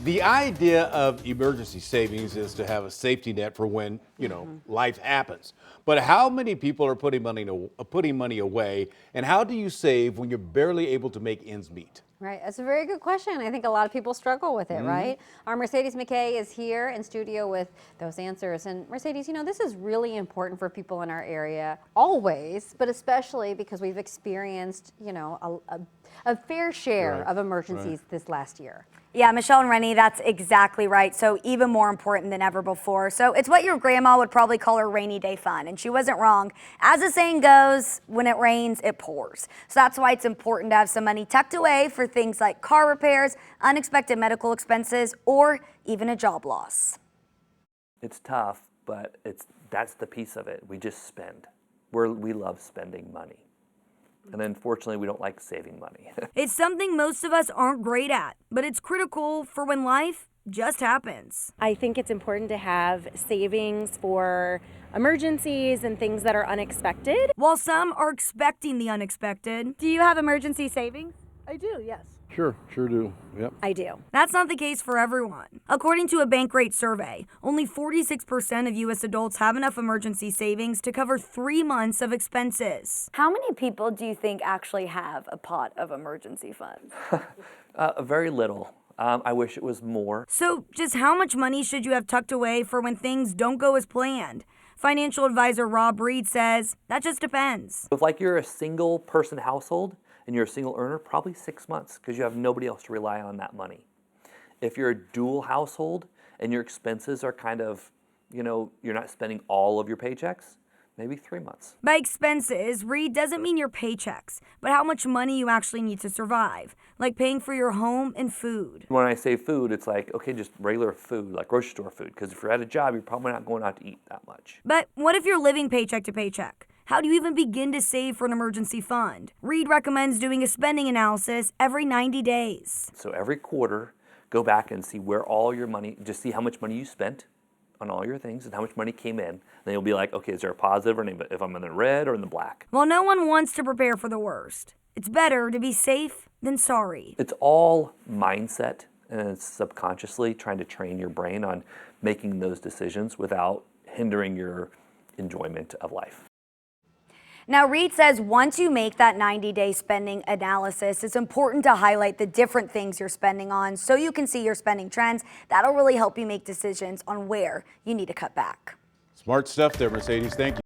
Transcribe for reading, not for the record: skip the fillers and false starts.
The idea of emergency savings is to have a safety net for when, life happens. But how many people are putting money away, and how do you save when you're barely able to make ends meet? Right, that's a very good question. I think a lot of people struggle with it, right? Our Mercedes McKay is here in studio with those answers. And Mercedes, this is really important for people in our area, always, but especially because we've experienced, a fair share of emergencies this last year. Yeah, Michelle and Rennie, that's exactly right. So even more important than ever before. So it's what your grandma would probably call her rainy day fund. And she wasn't wrong. As the saying goes, when it rains, it pours. So that's why it's important to have some money tucked away for things like car repairs, unexpected medical expenses, or even a job loss. It's tough, but that's the piece of it. We just spend. We love spending money. And unfortunately, we don't like saving money. It's something most of us aren't great at, but it's critical for when life just happens. I think it's important to have savings for emergencies and things that are unexpected. While some are expecting the unexpected. Do you have emergency savings? I do, yes. Sure do. Yep. I do. That's not the case for everyone. According to a Bankrate survey, only 46% of U.S. adults have enough emergency savings to cover 3 months of expenses. How many people do you think actually have a pot of emergency funds? Very little. I wish it was more. So just how much money should you have tucked away for when things don't go as planned? Financial advisor Rob Reed says that just depends. If you're a single person household and you're a single earner, probably 6 months because you have nobody else to rely on that money. If you're a dual household and your expenses are kind of, you're not spending all of your paychecks, maybe 3 months. By expenses, Reed doesn't mean your paychecks, but how much money you actually need to survive, like paying for your home and food. When I say food, it's okay, just regular food, like grocery store food, because if you're at a job, you're probably not going out to eat that much. But what if you're living paycheck to paycheck? How do you even begin to save for an emergency fund? Reed recommends doing a spending analysis every 90 days. So every quarter, go back and see where all your money, just see how much money you spent on all your things and how much money came in. Then you'll be like, okay, is there a positive or negative? If I'm in the red or in the black. While no one wants to prepare for the worst, it's better to be safe than sorry. It's all mindset, and it's subconsciously trying to train your brain on making those decisions without hindering your enjoyment of life. Now, Reed says once you make that 90-day spending analysis, it's important to highlight the different things you're spending on so you can see your spending trends. That'll really help you make decisions on where you need to cut back. Smart stuff there, Mercedes. Thank you.